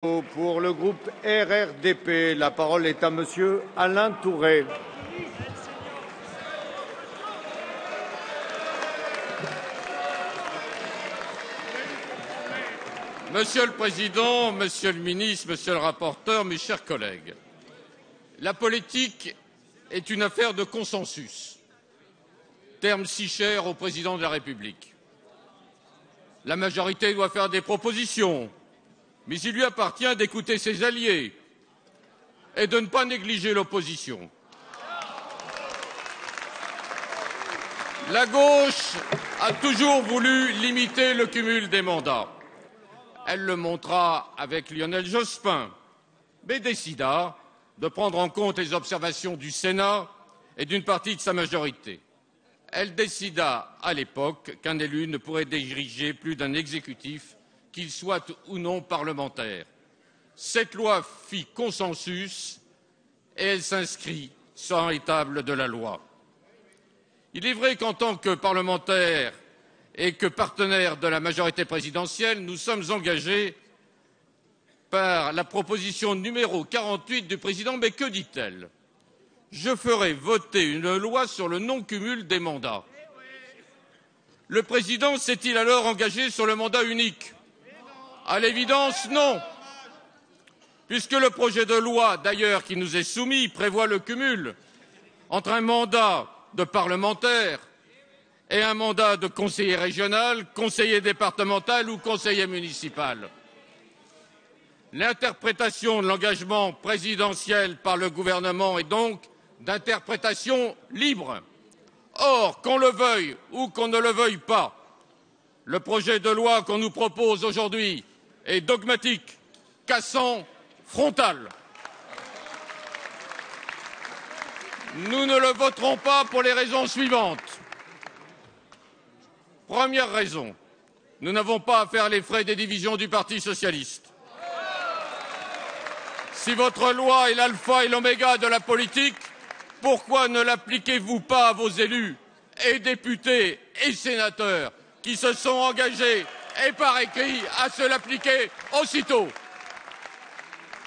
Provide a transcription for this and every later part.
Pour le groupe RRDP, la parole est à Monsieur Alain Tourret. Monsieur le Président, Monsieur le Ministre, Monsieur le rapporteur, mes chers collègues, la politique est une affaire de consensus, terme si cher au Président de la République. La majorité doit faire des propositions, mais il lui appartient d'écouter ses alliés et de ne pas négliger l'opposition. La gauche a toujours voulu limiter le cumul des mandats. Elle le montra avec Lionel Jospin, mais décida de prendre en compte les observations du Sénat et d'une partie de sa majorité. Elle décida à l'époque qu'un élu ne pourrait diriger plus d'un exécutif, qu'il soit ou non parlementaire. Cette loi fit consensus et elle s'inscrit sur les tables de la loi. Il est vrai qu'en tant que parlementaire et que partenaire de la majorité présidentielle, nous sommes engagés par la proposition numéro 48 du président. Mais que dit-elle? Je ferai voter une loi sur le non-cumul des mandats. Le président s'est-il alors engagé sur le mandat unique? À l'évidence, non, puisque le projet de loi, d'ailleurs, qui nous est soumis, prévoit le cumul entre un mandat de parlementaire et un mandat de conseiller régional, conseiller départemental ou conseiller municipal. L'interprétation de l'engagement présidentiel par le gouvernement est donc d'interprétation libre. Or, qu'on le veuille ou qu'on ne le veuille pas, le projet de loi qu'on nous propose aujourd'hui est dogmatique, cassant, frontal. Nous ne le voterons pas pour les raisons suivantes. Première raison, nous n'avons pas à faire les frais des divisions du Parti socialiste. Si votre loi est l'alpha et l'oméga de la politique, pourquoi ne l'appliquez-vous pas à vos élus et députés et sénateurs qui se sont engagés et par écrit à se l'appliquer aussitôt?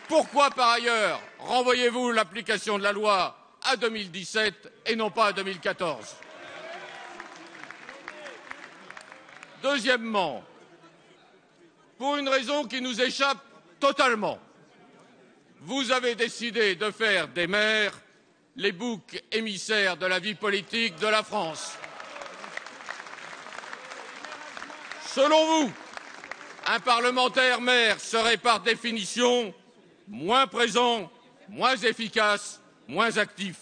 Pourquoi, par ailleurs, renvoyez-vous l'application de la loi à 2017 et non pas à 2014? Deuxièmement, pour une raison qui nous échappe totalement, vous avez décidé de faire des maires les boucs émissaires de la vie politique de la France. Selon vous, un parlementaire maire serait par définition moins présent, moins efficace, moins actif.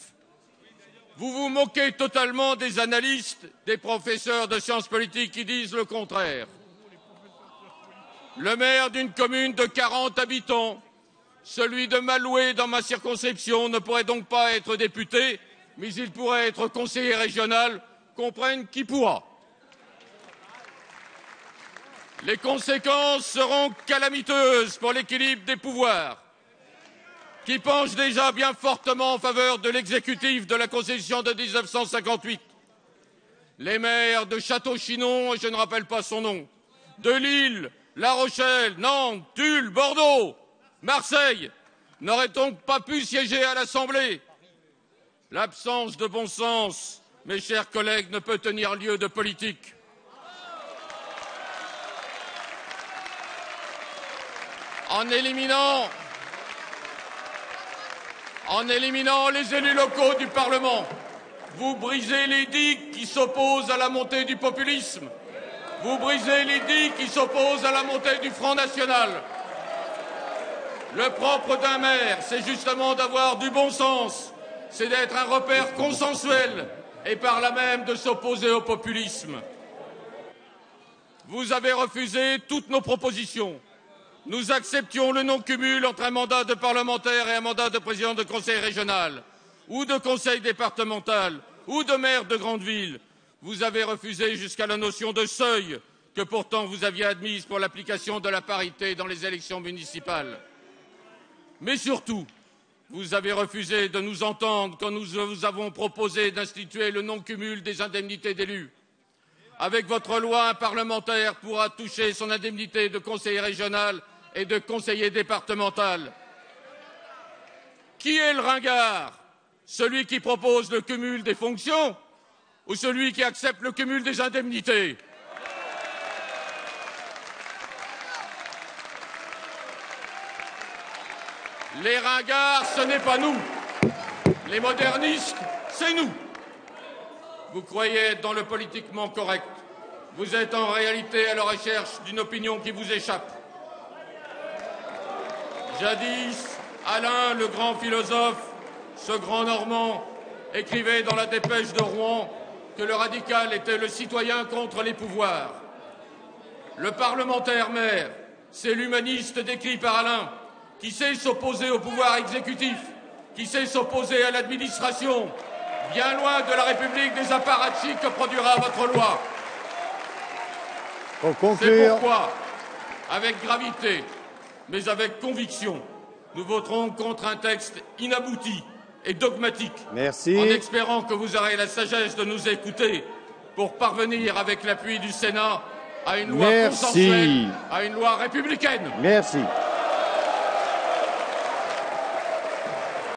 Vous vous moquez totalement des analystes, des professeurs de sciences politiques qui disent le contraire. Le maire d'une commune de 40 habitants, celui de Malouet dans ma circonscription, ne pourrait donc pas être député, mais il pourrait être conseiller régional, comprenne qui pourra. Les conséquences seront calamiteuses pour l'équilibre des pouvoirs, qui penche déjà bien fortement en faveur de l'exécutif de la Constitution de 1958. Les maires de Château-Chinon, et je ne rappelle pas son nom, de Lille, La Rochelle, Nantes, Tulle, Bordeaux, Marseille, n'auraient donc pas pu siéger à l'Assemblée. L'absence de bon sens, mes chers collègues, ne peut tenir lieu de politique. En éliminant les élus locaux du Parlement, vous brisez les digues qui s'opposent à la montée du populisme. Vous brisez les digues qui s'opposent à la montée du Front National. Le propre d'un maire, c'est justement d'avoir du bon sens, c'est d'être un repère consensuel et par là même de s'opposer au populisme. Vous avez refusé toutes nos propositions. Nous acceptions le non-cumul entre un mandat de parlementaire et un mandat de président de conseil régional, ou de conseil départemental, ou de maire de grande ville. Vous avez refusé jusqu'à la notion de seuil, que pourtant vous aviez admise pour l'application de la parité dans les élections municipales. Mais surtout, vous avez refusé de nous entendre quand nous vous avons proposé d'instituer le non-cumul des indemnités d'élus. Avec votre loi, un parlementaire pourra toucher son indemnité de conseiller régional et de conseiller départemental. Qui est le ringard? Celui qui propose le cumul des fonctions ou celui qui accepte le cumul des indemnités? Les ringards, ce n'est pas nous. Les modernistes, c'est nous. Vous croyez être dans le politiquement correct. Vous êtes en réalité à la recherche d'une opinion qui vous échappe. Jadis, Alain, le grand philosophe, ce grand Normand, écrivait dans la dépêche de Rouen que le radical était le citoyen contre les pouvoirs. Le parlementaire maire, c'est l'humaniste décrit par Alain, qui sait s'opposer au pouvoir exécutif, qui sait s'opposer à l'administration, bien loin de la République des apparatchiks que produira votre loi. C'est pourquoi, avec gravité, mais avec conviction, nous voterons contre un texte inabouti et dogmatique, Merci. En espérant que vous aurez la sagesse de nous écouter pour parvenir, avec l'appui du Sénat, à une loi consensuelle, à une loi républicaine. Merci.